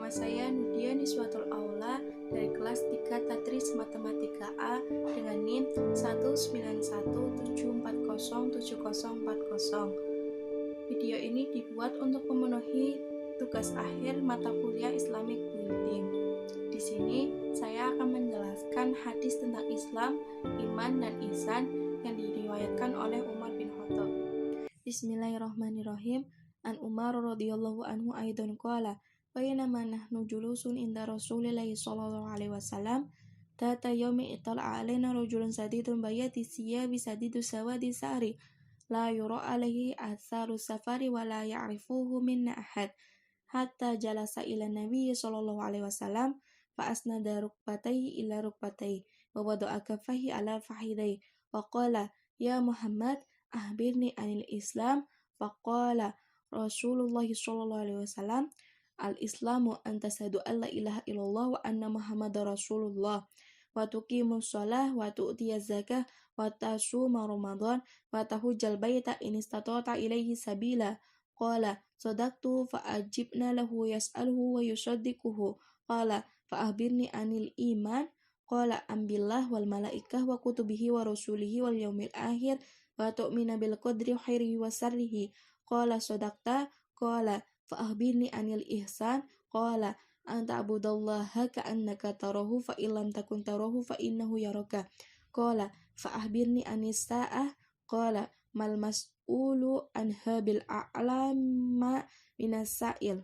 Nama saya Nudia Niswatul Aula dari kelas 3 Tadris Matematika A dengan NIM 19174074040. Video ini dibuat untuk memenuhi tugas akhir mata kuliah Islamic Building. Di sini saya akan menjelaskan hadis tentang Islam, iman, dan ihsan yang diriwayatkan oleh Umar bin Khattab. Bismillahirrahmanirrahim. An Umar radhiyallahu anhu aidan qala bainama nahnu julusun inda Rasulillahi sallallahu alaihi wasallam data yaumi itala'a alaina rajulun sadidun bayati siyabi sadidu sawadi sa'ri la yura alaihi atharu safari wa la ya'rifuhu minna ahad hatta jalasa ila nabi sallallahu alaihi wasallam fa asnada rukbatayhi ila rukbatayhi wa wada'a kaffahi ala fakhidayhi wa qala ya Muhammad ahbirni anil Islam faqala Rasulullah sallallahu alaihi wasallam al-Islamu an tashhadu an la ilaha illallah wa anna Muhammadar Rasulullah wa tuqimus shalah wa tu'tiyaz zakah wa tasuma Ramadan wa tahujjal baita in istata'ta ilaihi sabila. Qala sadaqtu fa ajibna lahu yas'aluhu wa yusaddiquhu. Qala fa akhbirni anil iman. Qala ambillah wal malaikah wa kutubihi wa rasulihi wal yaumil akhir wa tu'mina bil qadri khairihi wa sarrihi. Qala sadaqta. Qala fa akhbirni anil ihsan. Qala anta abudallaha ka'annaka tarahu fa illam takun tarahu fa innahu yaraka. Qala fa akhbirni anis sa'ah. Qala mal mas'ulu anha bil a'lama minas sa'il.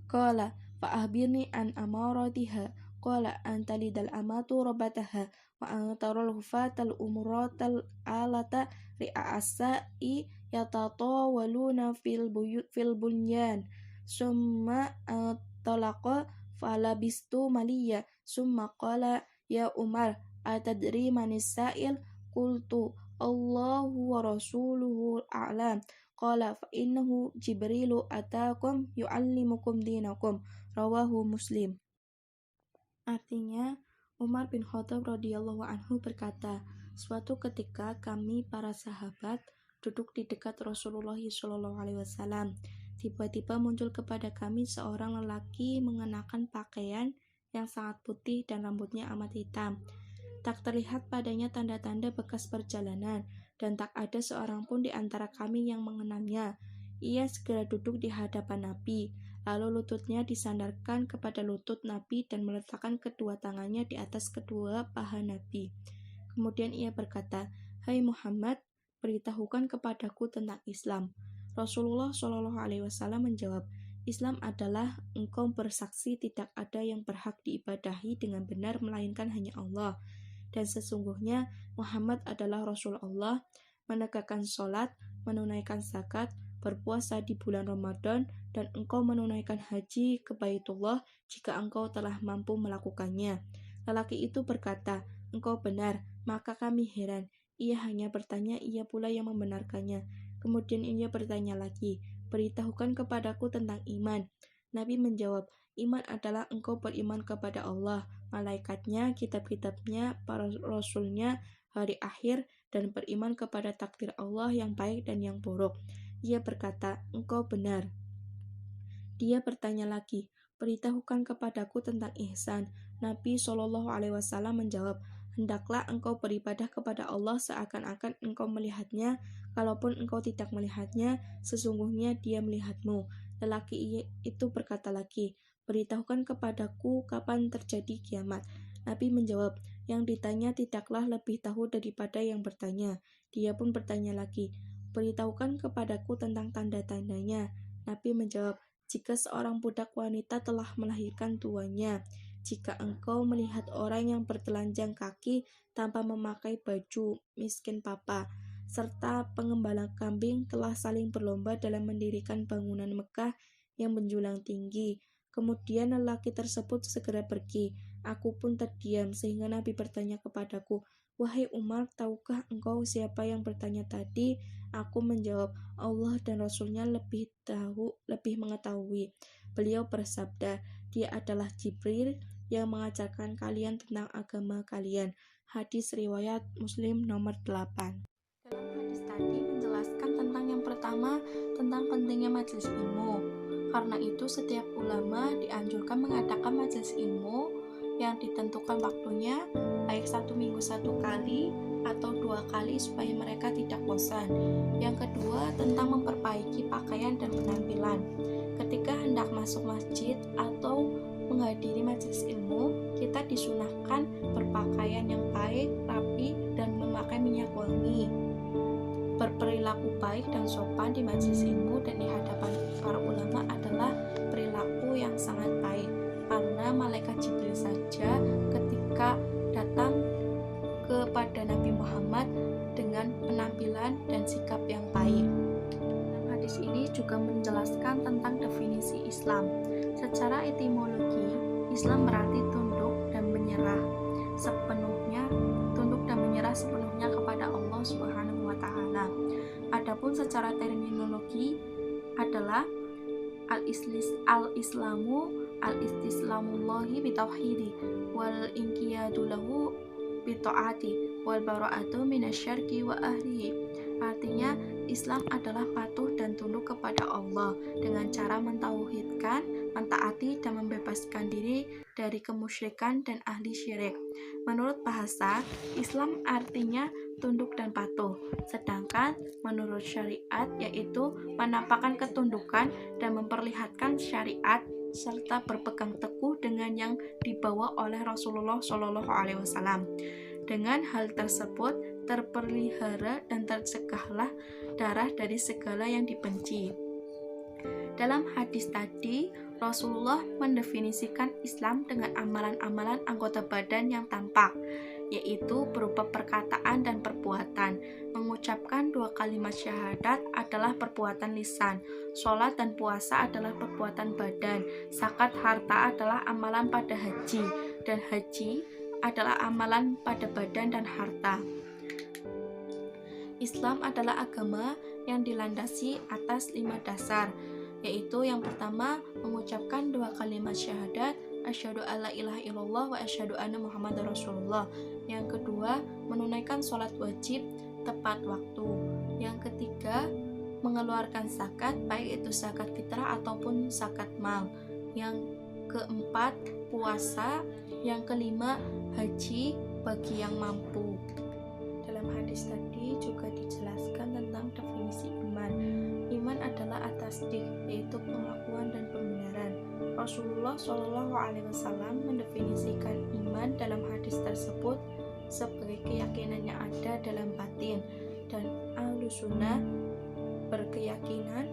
Qala fa akhbirni an amaratiha. Qala anta lidal amatu rabbataha wa antarul hufatal umratal alata ri'asai yatatawaluna fil bunyan summa talaqa falabistu maliya summa qala ya Umar atadri manis sa'il qultu Allahu wa rasuluhu a'lam. Qala fa innahu Jibrilu atakum yu'allimukum dinakum. Rawahu Muslim. Artinya, Umar bin Khattab radhiyallahu anhu berkata, suatu ketika kami para sahabat duduk di dekat Rasulullah sallallahu alaihi wasallam. Tiba-tiba muncul kepada kami seorang lelaki mengenakan pakaian yang sangat putih dan rambutnya amat hitam. Tak terlihat padanya tanda-tanda bekas perjalanan, dan tak ada seorang pun di antara kami yang mengenalnya. Ia segera duduk di hadapan Nabi, lalu lututnya disandarkan kepada lutut Nabi dan meletakkan kedua tangannya di atas kedua paha Nabi. Kemudian ia berkata, "Hai Muhammad, beritahukan kepadaku tentang Islam." Rasulullah Shallallahu Alaihi Wasallam menjawab, Islam adalah engkau bersaksi tidak ada yang berhak diibadahi dengan benar melainkan hanya Allah. Dan sesungguhnya Muhammad adalah Rasul Allah, menegakkan sholat, menunaikan zakat, berpuasa di bulan Ramadan, dan engkau menunaikan haji ke Baitullah jika engkau telah mampu melakukannya. Lelaki itu berkata, engkau benar, maka kami heran. Ia hanya bertanya, ia pula yang membenarkannya. Kemudian ia bertanya lagi, beritahukan kepadaku tentang iman. Nabi menjawab, iman adalah engkau beriman kepada Allah, malaikatnya, kitab-kitabnya, para rasulnya, hari akhir, dan beriman kepada takdir Allah yang baik dan yang buruk. Ia berkata, engkau benar. Dia bertanya lagi, beritahukan kepadaku tentang ihsan. Nabi Shallallahu Alaihi Wasallam menjawab, hendaklah engkau beribadah kepada Allah seakan-akan engkau melihatnya, kalaupun engkau tidak melihatnya, sesungguhnya Dia melihatmu. Lelaki itu berkata lagi, beritahukan kepadaku kapan terjadi kiamat. Nabi menjawab, yang ditanya tidaklah lebih tahu daripada yang bertanya. Dia pun bertanya lagi, beritahukan kepadaku tentang tanda-tandanya. Nabi menjawab, jika seorang budak wanita telah melahirkan tuannya, jika engkau melihat orang yang bertelanjang kaki tanpa memakai baju miskin papa, serta pengembala kambing telah saling berlomba dalam mendirikan bangunan Mekah yang menjulang tinggi. Kemudian lelaki tersebut segera pergi. Aku pun terdiam sehingga Nabi bertanya kepadaku, wahai Umar, tahukah engkau siapa yang bertanya tadi? Aku menjawab, Allah dan Rasulnya lebih mengetahui. Beliau bersabda, dia adalah Jibril yang mengajarkan kalian tentang agama kalian. Hadis riwayat Muslim nomor 8. Dalam hadis tadi menjelaskan tentang yang pertama, tentang pentingnya majelis ilmu. Karena itu setiap ulama dianjurkan mengadakan majelis ilmu yang ditentukan waktunya, baik 1 minggu 1 kali atau 2 kali supaya mereka tidak bosan. Yang kedua, tentang memperbaiki pakaian dan penampilan. Ketika hendak masuk masjid atau menghadiri majelis ilmu, kita disunahkan berpakaian yang baik, rapi, dan memakai minyak wangi. Berperilaku baik dan sopan di majelis ilmu dan di hadapan para ulama adalah perilaku yang sangat baik, karena malaikat Jibril saja ketika datang kepada Nabi Muhammad dengan penampilan dan sikap yang baik. Dalam hadis ini juga menjelaskan tentang definisi Islam. Secara etimologi, Islam berarti tunduk dan menyerah sepenuhnya kepada Allah Subhanahu wa taala. Adapun secara terminologi adalah al-islamu al-istislamullahi bitauhidi wal inqiyadu lahu bitaati wal bara'atu minasyirki wa ahlihi. Artinya, Islam adalah patuh dan tunduk kepada Allah dengan cara mentauhidkan, mentaati, dan membebaskan diri dari kemusyrikan dan ahli syirik. Menurut bahasa, Islam artinya tunduk dan patuh, sedangkan menurut syariat yaitu menampakkan ketundukan dan memperlihatkan syariat serta berpegang teguh dengan yang dibawa oleh Rasulullah SAW. Dengan hal tersebut terpelihara dan tercegahlah darah dari segala yang dibenci. Dalam hadis tadi, Rasulullah mendefinisikan Islam dengan amalan-amalan anggota badan yang tampak, yaitu berupa perkataan dan perbuatan. Mengucapkan 2 kalimat syahadat adalah perbuatan lisan, sholat dan puasa adalah perbuatan badan, zakat harta adalah amalan pada haji, dan haji adalah amalan pada badan dan harta. Islam adalah agama yang dilandasi atas 5 dasar, yaitu yang pertama, mengucapkan 2 kalimat syahadat, asyhadu alla ilaha illallah wa asyhadu anna muhammadar rasulullah. Yang kedua, menunaikan sholat wajib tepat waktu. Yang ketiga, mengeluarkan zakat, baik itu zakat fitrah ataupun zakat mal. Yang keempat, puasa. Yang kelima, haji bagi yang mampu. Dalam hadis tadi juga dijelaskan tentang definisi iman. Iman adalah at-tasdiq, yaitu pengakuan dan pembenaran. Rasulullah SAW mendefinisikan iman dalam hadis tersebut sebagai keyakinan yang ada dalam batin, dan Ahlus Sunnah berkeyakinan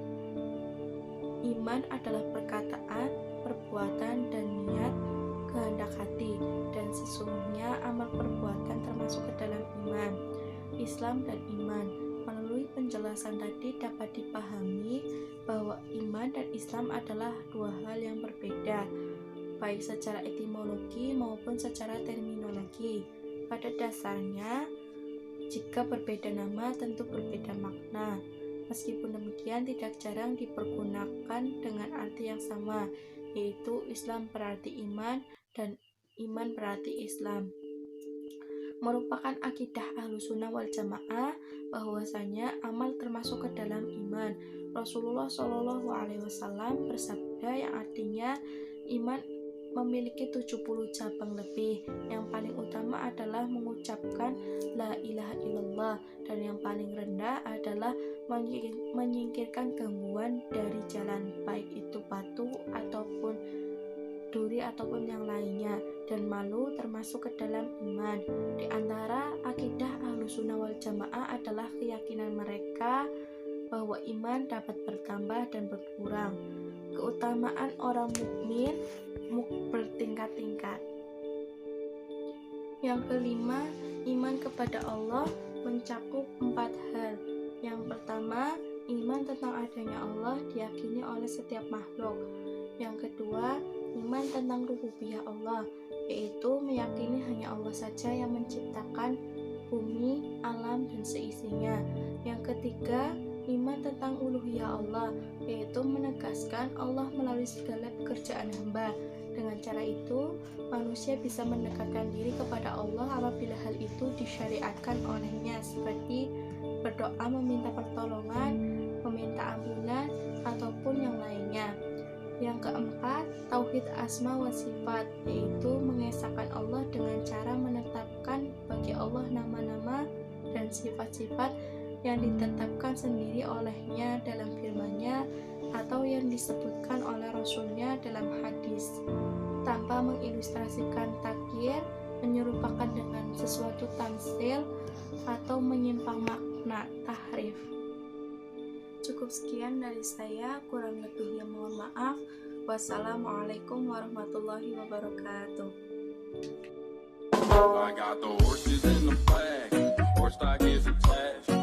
iman adalah perkataan, perbuatan, dan niat, kehendak hati, dan sesungguhnya amal perbuatan termasuk ke dalam iman. Islam dan iman. Melalui penjelasan tadi dapat dipahami bahwa iman dan Islam adalah 2 hal yang berbeda, baik secara etimologi maupun secara terminologi. Pada dasarnya, jika berbeda nama tentu berbeda makna. Meskipun demikian, tidak jarang dipergunakan dengan arti yang sama, yaitu Islam berarti iman dan iman berarti Islam. Merupakan akidah Ahlussunnah wal Jamaah bahwasanya amal termasuk ke dalam iman. Rasulullah SAW bersabda yang artinya iman memiliki 70 cabang lebih. Yang paling utama adalah mengucapkan la ilaha illallah, dan yang paling rendah adalah menyingkirkan gangguan dari jalan, baik itu batu ataupun duri ataupun yang lainnya, dan malu termasuk ke dalam iman. Di antara akidah Ahlussunnah wal Jamaah adalah keyakinan mereka bahwa iman dapat bertambah dan berkurang. Keutamaan orang mukmin bertingkat-tingkat. Yang kelima, iman kepada Allah mencakup 4 hal. Yang pertama, iman tentang adanya Allah diyakini oleh setiap makhluk. Yang kedua, iman tentang rububiyah Allah, yaitu meyakini hanya Allah saja yang menciptakan bumi, alam, dan seisinya. Yang ketiga, iman tentang uluhiyah Allah, yaitu menegaskan Allah melalui segala pekerjaan hamba. Dengan cara itu, manusia bisa mendekatkan diri kepada Allah apabila hal itu disyariatkan olehnya, seperti berdoa meminta pertolongan, meminta ampunan, ataupun yang lainnya. Yang keempat, tauhid asma wa sifat, yaitu mengesahkan Allah dengan cara menetapkan bagi Allah nama-nama dan sifat-sifat yang ditetapkan sendiri olehnya dalam firman-Nya atau yang disebutkan oleh Rasul-Nya dalam hadis, tanpa mengilustrasikan takyir, menyerupakan dengan sesuatu tamsil, atau menyimpang makna tahrif. Cukup sekian dari saya, kurang lebihnya mohon maaf. Wassalamualaikum warahmatullahi wabarakatuh. I got the horses in the back, horse stock is attached.